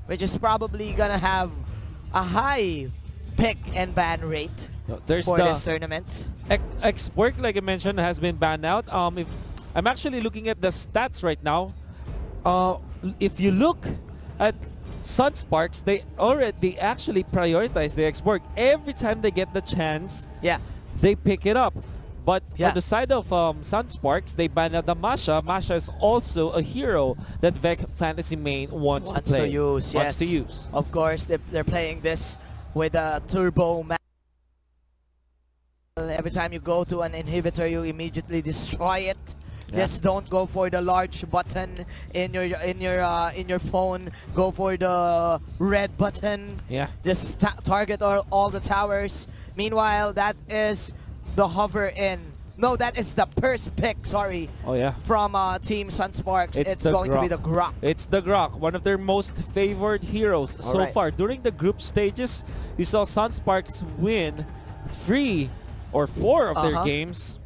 which is probably gonna have a high pick and ban rate There's for the this tournament. Export, like I mentioned, has been banned out. If I'm actually looking at the stats right now, if you look at Sunsparks, they actually prioritize the export every time they get the chance. Yeah. They pick it up. But Yeah. on the side of Sunsparks, they banned out the Masha. Masha is also a hero that Vec Fantasy Main wants to play. Use, wants yes. to use. Of course, they're playing this with a turbo map. Every time you go to an inhibitor, you immediately destroy it. Yeah. Just don't go for the large button in your phone. Go for the red button. Yeah. Just target all the towers. Meanwhile, that is the hover in. No, that is the first pick, sorry. Oh yeah. From Team Sunsparks. It's the going to be the Grok. It's the Grok, one of their most favored heroes so far. During the group stages, we saw Sunsparks win 3 or 4 of their games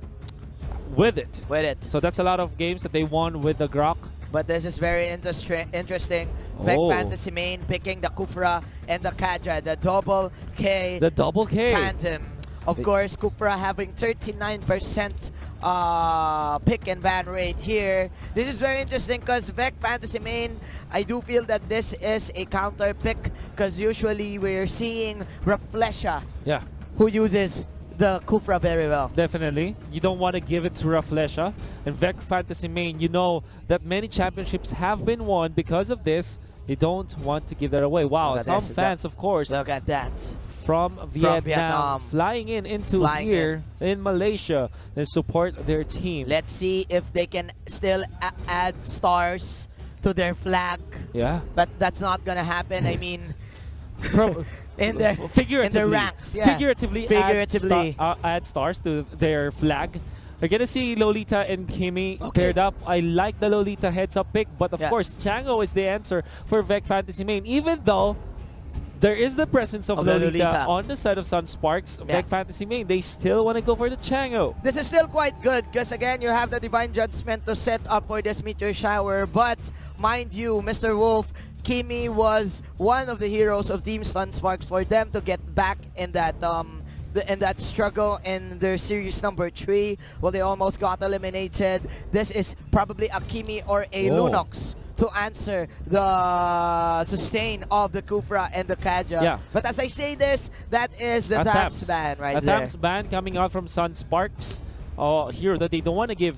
with it. So that's a lot of games that they won with the Grok. But this is very interesting. Vec Fantasy Main picking the Kufra and the Kaja, the double K. The double K tandem. Of course, Kufra having 39% pick and ban rate here. This is very interesting because Vec Fantasy Main, I do feel that this is a counter pick because usually we're seeing Raflesha, who uses the Kufra very well. Definitely. You don't want to give it to Raflesha. And Vec Fantasy Main, you know that many championships have been won because of this. You don't want to give that away. Wow, some fans, of course. Look at that. From Vietnam, flying into here in Malaysia and support their team. Let's see if they can still add stars to their flag. Yeah. But that's not gonna happen. I mean, in their ranks. Yeah. Figuratively add stars to their flag. We're gonna see Lolita and Kimi paired up. I like the Lolita heads-up pick, but of course, Chango is the answer for Vec Fantasy Main. Even though there is the presence of Lolita on the side of Sunsparks, Vec Fantasy Main, they still want to go for the Chango. This is still quite good because again, you have the Divine Judgment to set up for this Meteor Shower. But mind you, Mr. Wolf, Kimi was one of the heroes of Team Sunsparks for them to get back in that struggle in their series number 3. Well, they almost got eliminated. This is probably a Kimi or a Lunox to answer the sustain of the Kufra and the Kaja. Yeah. But as I say this, that is the Thaps ban right there. A Thaps ban coming out from Sunsparks. Here that they don't want to give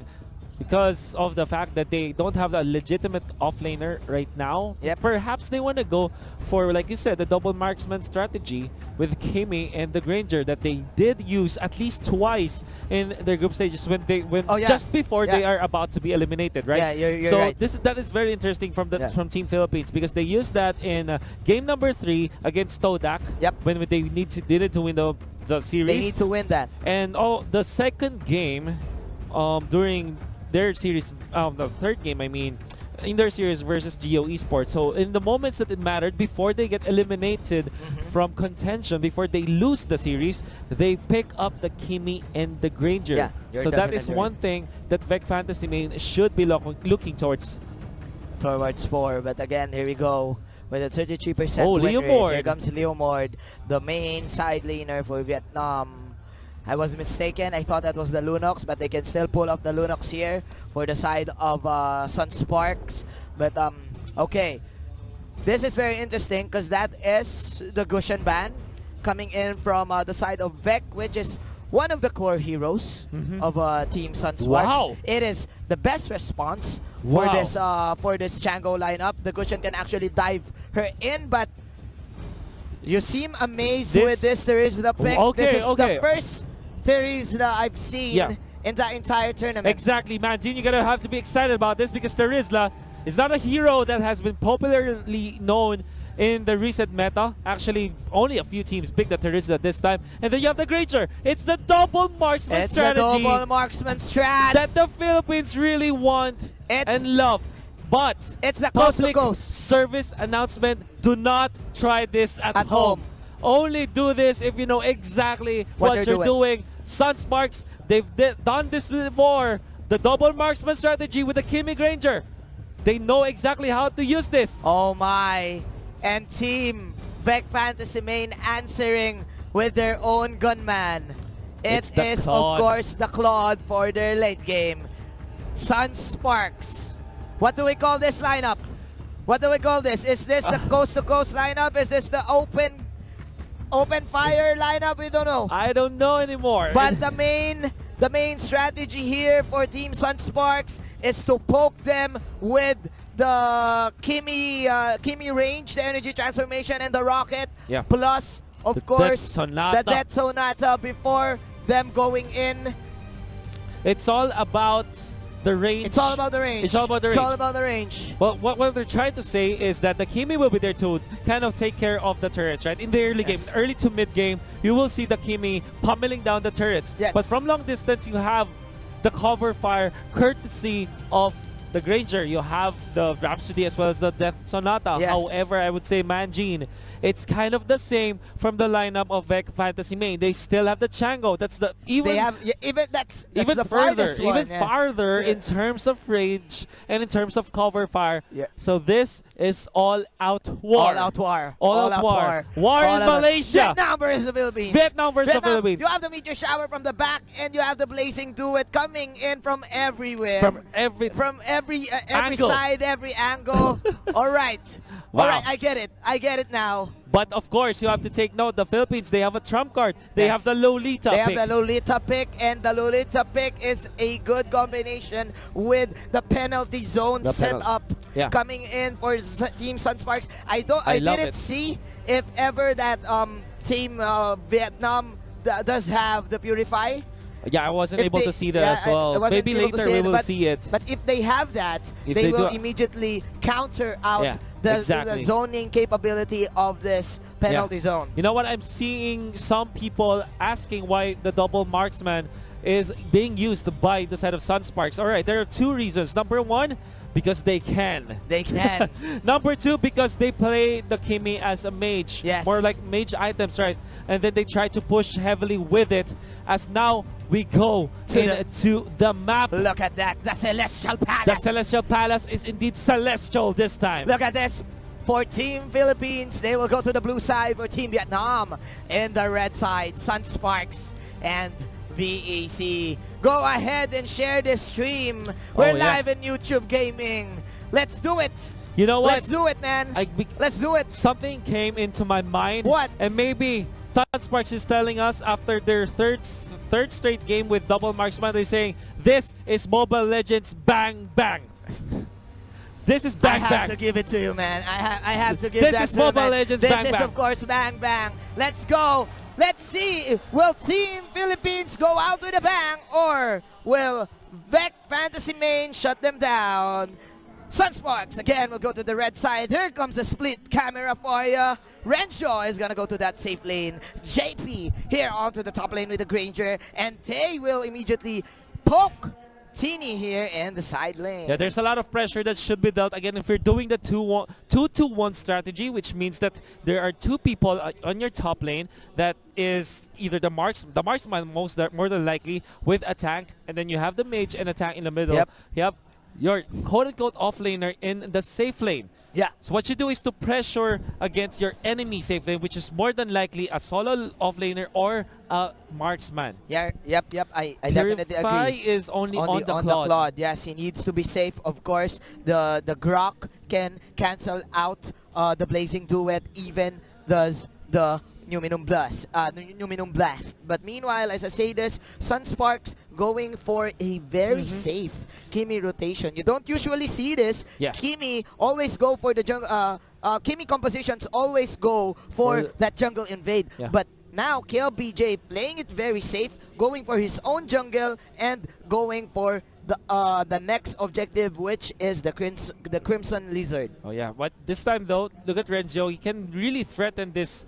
because of the fact that they don't have a legitimate offlaner right now. Yep. Perhaps they want to go for, like you said, the double marksman strategy with Kimi and the Granger that they did use at least twice in their group stages when just before they are about to be eliminated, right? Yeah, you're right. That is very interesting from from Team Philippines because they used that in game number 3 against TODAK. Yep. When they needed to win the series. They need to win that. And the second game during their series, the third game, I mean, in their series versus GO Esports. So in the moments that it mattered, before they get eliminated from contention, before they lose the series, they pick up the Kimi and the Granger. Yeah, so that is one thing that Vec Fantasy Main should be looking towards. Towards 4, but again, here we go. With a 33% win rate. Here comes Leomord, the main side laner for Vietnam. I was mistaken. I thought that was the Lunox, but they can still pull off the Lunox here for the side of Sunsparks. But okay, this is very interesting because that is the Gushan ban coming in from the side of Vec, which is one of the core heroes of Team Sunsparks. Wow. It is the best response for this Chango lineup. The Gushan can actually dive her in, but you seem amazed with this Terizla pick. This is the first Terizla I've seen in the entire tournament. Exactly, man. Gene, you're gonna have to be excited about this because Terizla is not a hero that has been popularly known in the recent meta. Actually, only a few teams picked the Terizla this time. And then you have the Granger. It's the double marksman strategy. It's the double marksman strat that the Philippines really want and love. But it's the public service announcement, do not try this at home. Only do this if you know exactly what you're doing. Sunsparks, they've done this before. The double marksman strategy with the Kimi Granger. They know exactly how to use this. Oh my. And Team Vec Fantasy Main answering with their own gunman. It's It the is, Claude. of course, the Claude for their late game. Sunsparks. What do we call this lineup? What do we call this? Is this the coast-to-coast lineup? Is this the open fire lineup? We don't know. I don't know anymore. But the main strategy here for Team Sunsparks is to poke them with the Kimi range, the energy transformation, and the rocket. Yeah. Plus, of The course, Death Sonata. the Death Sonata before them going in. It's all about the range. It's all about the range. It's all about the It's range. all about the range. Well, what they're trying to say is that the Kimi will be there to kind of take care of the turrets, right? In the early game, early to mid game, you will see the Kimi pummeling down the turrets. Yes. But from long distance, you have the cover fire courtesy of the Granger. You have the Rhapsody as well as the Death Sonata. Yes. However, I would say Manjin, it's kind of the same from the lineup of Vec Fantasy Main. They still have the Chango. That's the They have that's even the further, farthest one, even farther in terms of range and in terms of cover fire. Yeah. So this is all out war. All out war. All out war. War All in out war. Malaysia. Vietnam versus the Philippines. Vietnam versus the Vietnam, Philippines. You have the meteor shower from the back, and you have the blazing duet coming in from everywhere. From every every Angle. side, every angle. All right. Wow. All right, I get it. I get it now. But of course, you have to take note, the Philippines, they have a trump card. They Yes. have the Lolita They pick. have the Lolita pick, and the Lolita pick is a good combination with the penalty zone The setup Yeah. coming in for Team Sunsparks. I love didn't it. see if ever that Team Vietnam does have the Purify. Yeah, I wasn't If able they- to see that yeah, as I well. wasn't Maybe able to later see we it, will but- see it. But if they have that, If they they will do- immediately counter out Yeah, the exactly. zoning capability of this penalty zone. You know what? I'm seeing some people asking why the double marksman is being used by the side of Sunsparks. All right, there are two reasons. Number one, because they can. They can. Number two, because they play the Kimi as a mage. Yes. More like mage items, right? And then they try to push heavily with it. As now we go to the map. Look at that, the Celestial Palace. The Celestial Palace is indeed celestial this time. Look at this. For Team Philippines, they will go to the blue side. For Team Vietnam, in the red side, Sunsparks and VEC. Go ahead and share this stream. We're yeah. live in YouTube Gaming. Let's do it. You know what? Let's do it, man. Let's do it. Something came into my mind. What? And maybe Sunsparks is telling us after their third straight game with double marksman, they're saying, this is Mobile Legends Bang Bang. This is Bang I have Bang. to give it to you, man. I have to give This that is to you, Mobile man. Legends This Bang is, Bang. of course, Bang Bang. Let's go. Let's see. Will Team Philippines go out with a bang, or will Vec Fantasy Main shut them down? Sunsparks again will go to the red side. Here comes the split camera for you. Renshaw is gonna go to that safe lane. JP here onto the top lane with the Granger, and they will immediately poke Teeny here in the side lane. Yeah, there's a lot of pressure that should be dealt. Again, if you're doing the 2-2-1 strategy, which means that there are two people on your top lane that is either the marksman more than likely with a tank, and then you have the mage and a tank in the middle. Yep. You have your quote-unquote offlaner in the safe lane. Yeah. So what you do is to pressure against your enemy safe lane, which is more than likely a solo offlaner or a marksman. Yeah, yep. I definitely Purify agree. is only on the the Claude. Claude. Yes, he needs to be safe. Of course, the Grok can cancel out the Blazing Duet, even does the Numinum Blast. But meanwhile, as I say this, Sunsparks going for a very safe Kimi rotation. You don't usually see this. Yeah. Kimi always go for the jungle. Kimi compositions always go for that jungle invade. Yeah. But now KLBJ playing it very safe, going for his own jungle and going for the next objective, which is the Crimson Lizard. Oh yeah, but this time though, look at Renzo. He can really threaten this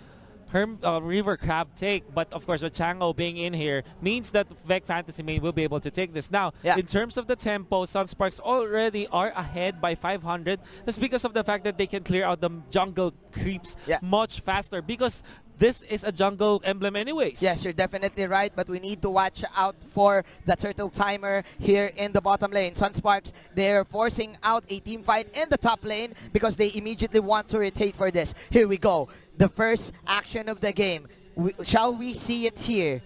River Crab take, but of course with Chango being in here means that Vec Fantasy Main will be able to take this. Now, in terms of the tempo, Sunsparks already are ahead by 500. That's because of the fact that they can clear out the jungle creeps much faster, because this is a jungle emblem anyways. Yes, you're definitely right, but we need to watch out for the turtle timer here in the bottom lane. Sunsparks, they're forcing out a team fight in the top lane because they immediately want to rotate for this. Here we go. The first action of the game. Shall we see it here?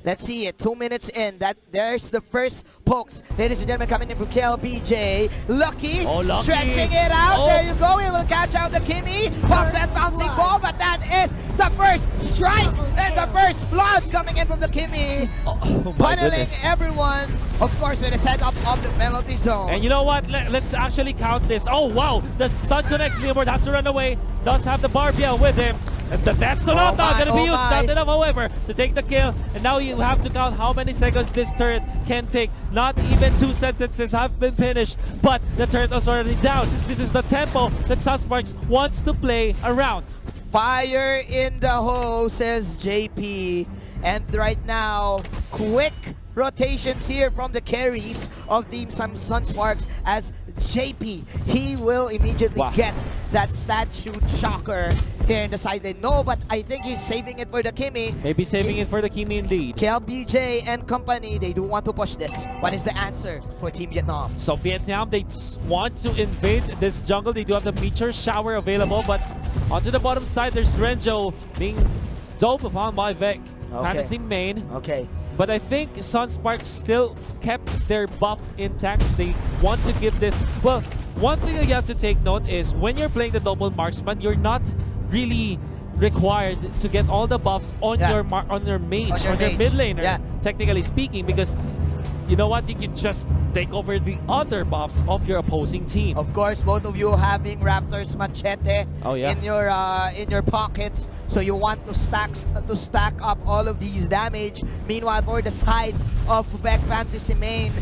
Let's see it. 2 minutes in. There's the first pokes. Ladies and gentlemen, coming in from KLBJ. Lucky, stretching it out. There you go. He will catch out the Kimmy. Pops that bouncing ball, but that is the first strike and the first blood coming in from the Kimmy. Funneling everyone, of course, with a setup of the penalty zone. And you know what? Let's actually count this. Oh, wow. The stun connects. Leopard has to run away. Does have the Barbia with him. And that's not going to be used. Not enough, however, to take the kill. And now you have to count how many seconds this turret can take. Not even 2 sentences have been finished, but the turret is already down. This is the tempo that Sunsparks wants to play around. Fire in the hole, says JP. And right now, quick rotations here from the carries of Team Sunsparks as JP, he will immediately get that statue shocker here in the side lane. No, but I think he's saving it for the Kimmy. Maybe saving it for the Kimmy indeed. KLBJ and company, they do want to push this. What is the answer for Team Vietnam? So Vietnam, they want to invade this jungle. They do have the meteor shower available, but onto the bottom side, there's Renzo being dope upon by Vec. Fantasy main. Okay. But I think Sunsparks still kept their buff intact. They want to give this... Well, one thing that you have to take note is when you're playing the double marksman, you're not really required to get all the buffs on your mage, on your mid laner, technically speaking, because you know what? You can just take over the other buffs of your opposing team. Of course, both of you having Raptor's Machete in your pockets, so you want to stack up all of these damage. Meanwhile, for the side of Beck Fantasy main,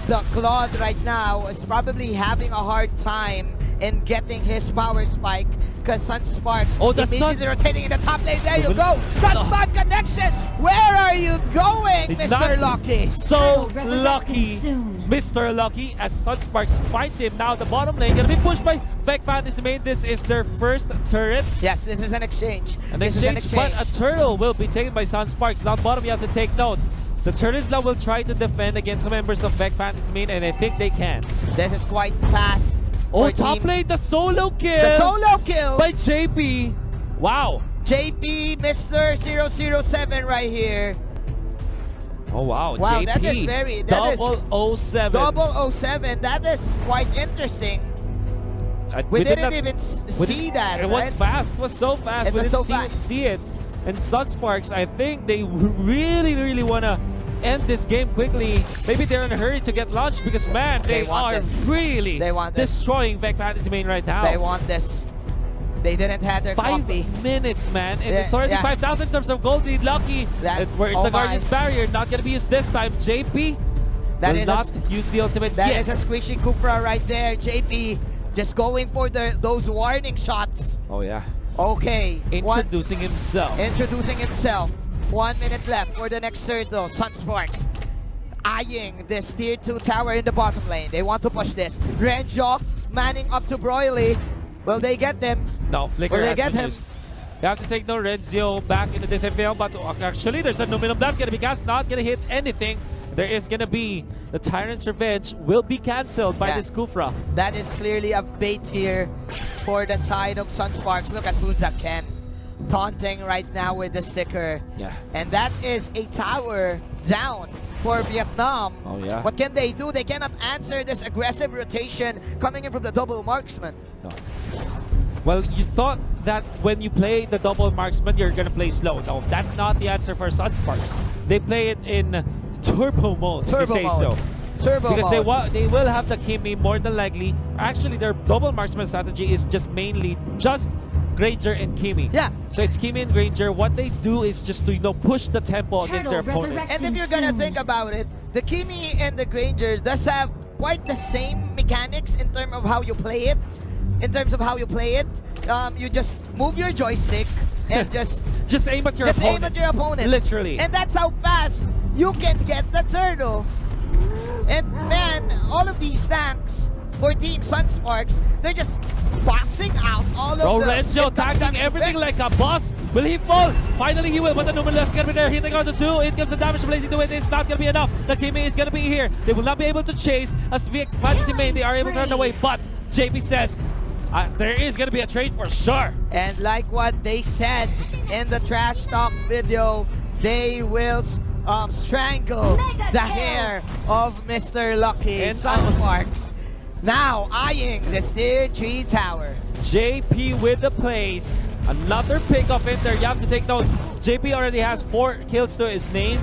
the Claude right now is probably having a hard time in getting his power spike because Sunsparks immediately rotating in the top lane. There you go. The stun connection. Where are you going, Mr. Lucky? So lucky, Mr. Lucky, as Sunsparks finds him. Now the bottom lane gonna be pushed by Vec Fantasy main. This is their first turret. Yes, this is an exchange. But a turtle will be taken by Sunsparks. Down bottom, you have to take note. The turtles now will try to defend against the members of Vec Fantasy main, and I think they can. This is quite fast. Oh, top lane, the solo kill! The solo kill! By JP. Wow. JP, Mr. 007 right here. Oh, wow. Wow, JP. that is very... Double 07. 007. That is quite interesting. We didn't even see that, It was fast. It was so fast. We didn't see it. And Sunsparks, I think they really want to end this game quickly. Maybe they're in a hurry to get launched because, man, they are really destroying Vec Fantasy main right now. They want this. They didn't have their coffee. 5 minutes, man. And it's already 5,000 in terms of gold lead. Lucky. We're in the Guardian's Barrier. Not going to be used this time. JP will not use the ultimate yet. That is a squishy Kufra right there. JP just going for those warning shots. Oh, yeah. Okay. Introducing himself. 1 minute left for the next turtle. Sunsparks eyeing this tier 2 tower in the bottom lane. They want to push this. Renjo manning up to Broily. Will they get them? No, Flicker Will they get him? Used. You have to take no Renzo back into this FPL, but actually there's the Numinum Blast going to be cast, not going to hit anything. There is going to be the Tyrant's Revenge will be cancelled by this Kufra. That is clearly a bait here for the side of Sunsparks. Look at Buzaken taunting right now with the sticker. Yeah. And that is a tower down for Vietnam. Oh, yeah. What can they do? They cannot answer this aggressive rotation coming in from the double marksman. No. Well, you thought that when you play the double marksman, you're going to play slow. No, that's not the answer for Sunsparks. They play it in turbo mode, Turbo mode. Because they will have the Kimmy more than likely. Actually, their double marksman strategy is just mainly just Granger and Kimmy. Yeah. So it's Kimmy and Granger. What they do is just to push the tempo against their opponents. And if you're gonna think about it, the Kimmy and the Granger does have quite the same mechanics in terms of how you play it. You just move your joystick and just aim at your opponent. Literally. And that's how fast you can get the turtle. And man, all of these tanks for Team Sunsparks, they're just boxing out all of the... Renjo attacking everything like a boss. Will he fall? Finally he will, but the Numenous is going to be there, hitting on the 2. It gives the damage blazing to it. It's not going to be enough. The Kimi is going to be here. They will not be able to chase. As Vic Fantasy main, they are able to run away, but JP says, there is going to be a trade for sure. And like what they said in the trash talk video, they will strangle the hair of Mr. Lucky. And Sunsparks now eyeing this tier 3 tower. JP with the plays. Another pick of it there. You have to take note. JP already has 4 kills to his name.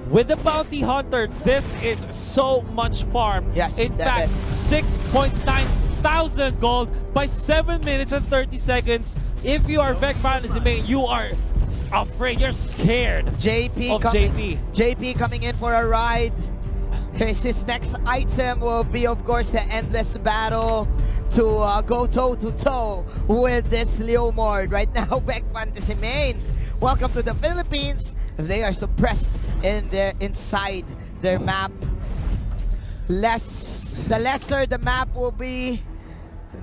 With the Bounty Hunter, this is so much farm. Yes, in fact, 6.9 thousand gold by 7 minutes and 30 seconds. If you are Vec Fantasy main, you are afraid, you're scared JP coming in for a ride. His next item will be, of course, the endless battle to go toe-to-toe with this Leomord. Right now, Vec Fantasy main, welcome to the Philippines, as they are suppressed in inside their map. The lesser the map will be,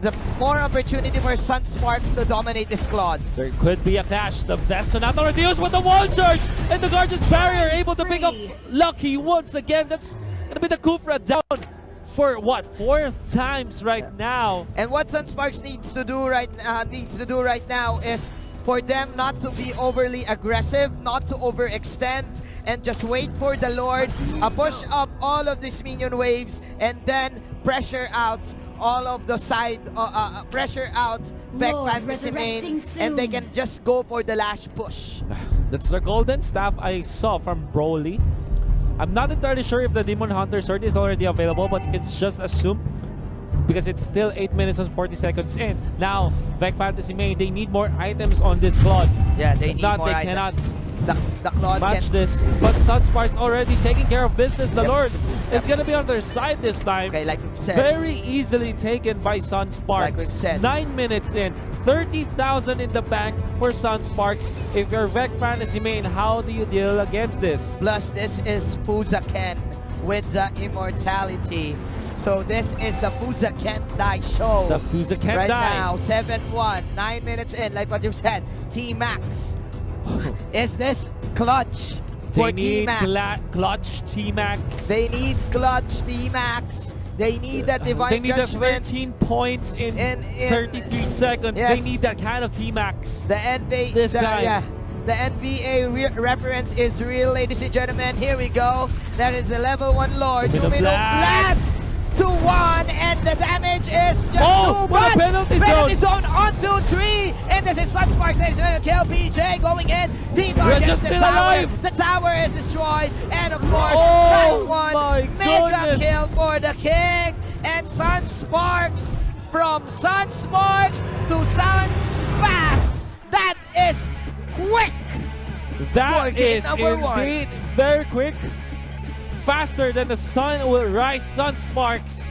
the more opportunity for Sunsparks to dominate this squad. There could be a clash. That's another reduce with the wall charge, and the Guardian's barrier able to pick up Lucky once again. That's gonna be the Kufra down for what, 4th times right now. And what Sunsparks needs to do right now is for them not to be overly aggressive, not to overextend, and just wait for the Lord, push up all of these minion waves, and then pressure out all of the side, pressure out Vec Fantasy main, and they can just go for the last push. That's the golden staff I saw from Broly. I'm not entirely sure if the Demon Hunter sword is already available, but you can just assume, because it's still 8 minutes and 40 seconds in. Now, Vec Fantasy main, they need more items on this Claude. Yeah, they need more items. Cannot the Claude match this, but Sunsparks already taking care of business. The Lord is going to be on their side this time. Okay, like we've said. Very easily taken by Sunsparks. Like we've said. 9 minutes in, 30,000 in the bank for Sunsparks. If you're Vec Fantasy main, how do you deal against this? Plus, this is Fuza Ken with the immortality. So this is the Fuza Ken Die show. The Fuza Ken right Die. Now, 7-1, 9 minutes in, like what you said. T-Max. Is this clutch for T-Max? They need clutch T-Max. They need clutch T-Max. They need that divine They need judgment. the 13 points in 33 seconds. Yes. They need that kind of T-Max. The NBA, the NBA reference is real, ladies and gentlemen. Here we go. That is the level 1 Lord. Lumino Blast to 1, and the damage is just too much. Penalty zone on 2-3, and this is Sunsparks. Ladies and gentlemen, kill PJ going in. We're just still alive. The tower is destroyed, and of course, round 1 mega kill for the King, and Sunsparks from Sunsparks to Sunfast. That is quick. That is indeed very quick. Faster than the sun will rise. Sunsparks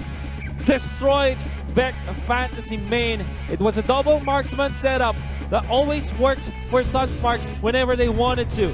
destroyed Vec Fantasy main. It was a double marksman setup that always worked for Sunsparks whenever they wanted to.